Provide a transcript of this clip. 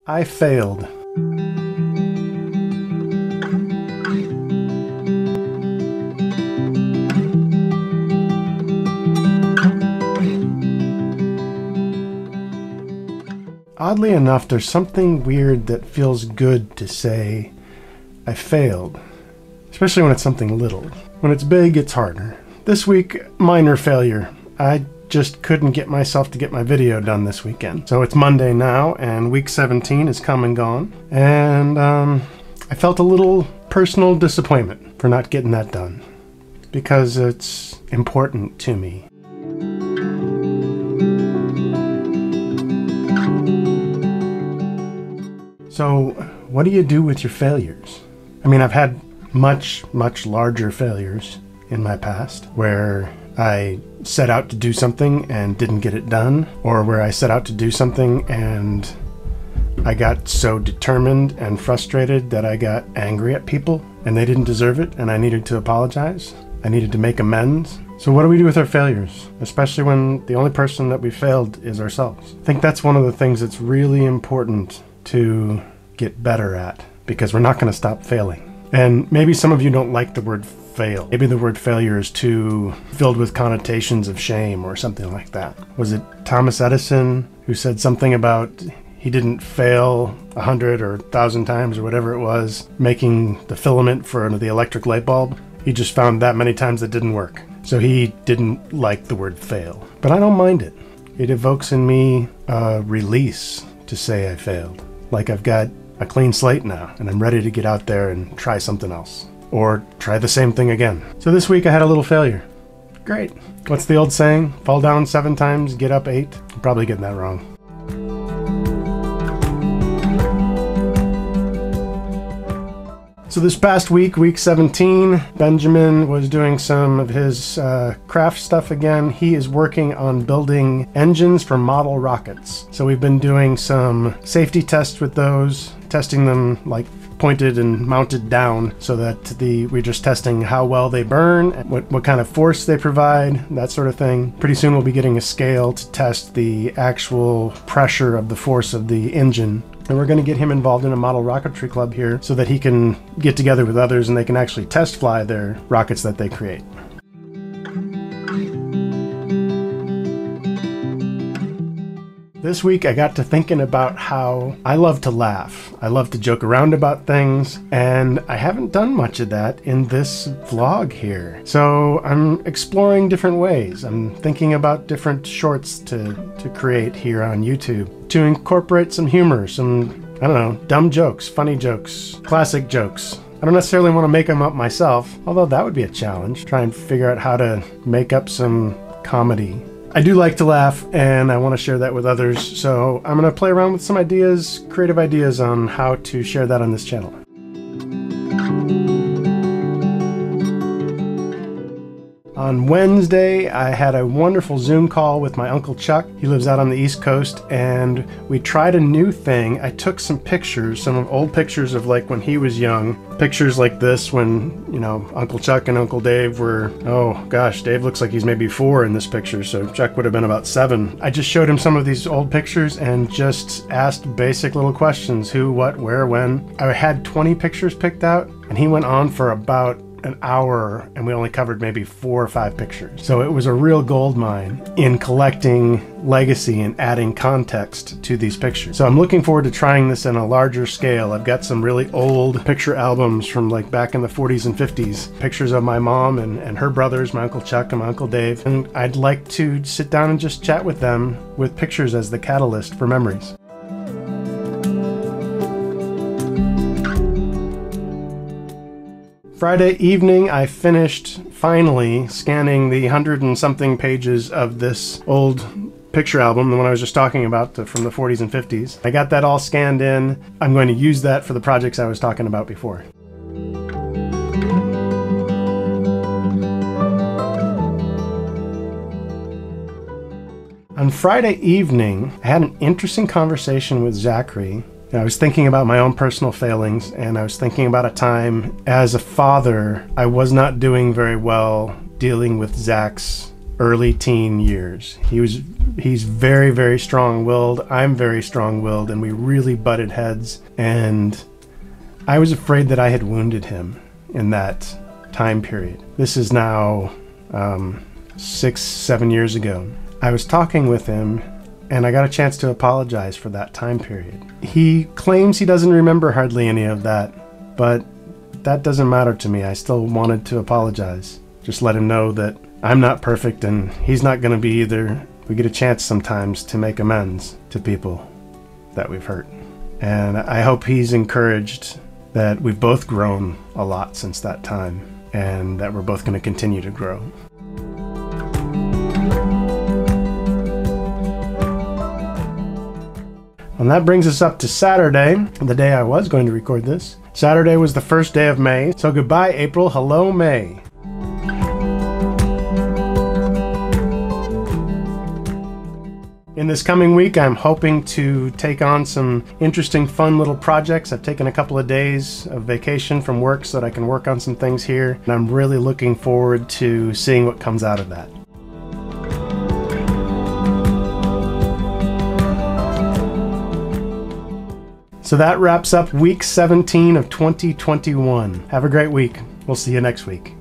I failed. Oddly enough, there's something weird that feels good to say, I failed. Especially when it's something little. When it's big, it's harder. This week, minor failure. I just couldn't get myself to get my video done this weekend. So it's Monday now, and week 17 is come and gone. And I felt a little personal disappointment for not getting that done. Because it's important to me. So, what do you do with your failures? I mean, I've had much larger failures in my past where I set out to do something and didn't get it done, or where I set out to do something and I got so determined and frustrated that I got angry at people and they didn't deserve it and I needed to apologize. I needed to make amends. So what do we do with our failures? Especially when the only person that we failed is ourselves. I think that's one of the things that's really important to get better at, because we're not going to stop failing. And maybe some of you don't like the word fail. Maybe the word failure is too filled with connotations of shame or something like that. Was it Thomas Edison who said something about he didn't fail 100 or 1,000 times or whatever it was making the filament for the electric light bulb? He just found that many times it didn't work. So he didn't like the word fail. But I don't mind it. It evokes in me a release to say I failed. Like I've got a clean slate now, and I'm ready to get out there and try something else. Or try the same thing again. So this week I had a little failure. Great. What's the old saying? Fall down 7 times, get up 8? I'm probably getting that wrong. So this past week, week 17, Benjamin was doing some of his craft stuff again. He is working on building engines for model rockets. So we've been doing some safety tests with those, testing them like pointed and mounted down so that we're just testing how well they burn, what kind of force they provide, that sort of thing. Pretty soon we'll be getting a scale to test the actual pressure of the force of the engine. And we're going to get him involved in a model rocketry club here so that he can get together with others and they can actually test fly their rockets that they create. This week I got to thinking about how I love to laugh. I love to joke around about things, and I haven't done much of that in this vlog here. So I'm exploring different ways. I'm thinking about different shorts to create here on YouTube to incorporate some humor, some, I don't know, dumb jokes, funny jokes, classic jokes. I don't necessarily want to make them up myself, although that would be a challenge. Try and figure out how to make up some comedy. I do like to laugh, and I want to share that with others, so I'm going to play around with some ideas, creative ideas on how to share that on this channel. On Wednesday, I had a wonderful Zoom call with my Uncle Chuck. He lives out on the East Coast, and we tried a new thing. I took some pictures, some old pictures of like when he was young. Pictures like this when, you know, Uncle Chuck and Uncle Dave were, oh gosh, Dave looks like he's maybe 4 in this picture, so Chuck would have been about 7. I just showed him some of these old pictures and just asked basic little questions. Who, what, where, when. I had 20 pictures picked out, and he went on for about an hour and we only covered maybe 4 or 5 pictures. So it was a real gold mine in collecting legacy and adding context to these pictures. So I'm looking forward to trying this in a larger scale. I've got some really old picture albums from like back in the 40s and 50s. Pictures of my mom and her brothers, my Uncle Chuck and my Uncle Dave. And I'd like to sit down and just chat with them with pictures as the catalyst for memories. Friday evening, I finished finally scanning the 100 and something pages of this old picture album, the one I was just talking about from the 40s and 50s. I got that all scanned in. I'm going to use that for the projects I was talking about before. On Friday evening, I had an interesting conversation with Zachary. I was thinking about my own personal failings, and I was thinking about a time as a father I was not doing very well dealing with Zach's early teen years. He's very, very strong-willed. I'm very strong-willed, and we really butted heads. And I was afraid that I had wounded him in that time period. This is now 6-7 years ago. I was talking with him, and I got a chance to apologize for that time period. He claims he doesn't remember hardly any of that, but that doesn't matter to me. I still wanted to apologize. Just let him know that I'm not perfect, and he's not going to be either. We get a chance sometimes to make amends to people that we've hurt. And I hope he's encouraged that we've both grown a lot since that time, and that we're both going to continue to grow. And that brings us up to Saturday, the day I was going to record this. Saturday was the first day of May, so goodbye April, hello May. In this coming week, I'm hoping to take on some interesting, fun little projects. I've taken a couple of days of vacation from work so that I can work on some things here, and I'm really looking forward to seeing what comes out of that. So that wraps up week 17 of 2021. Have a great week. We'll see you next week.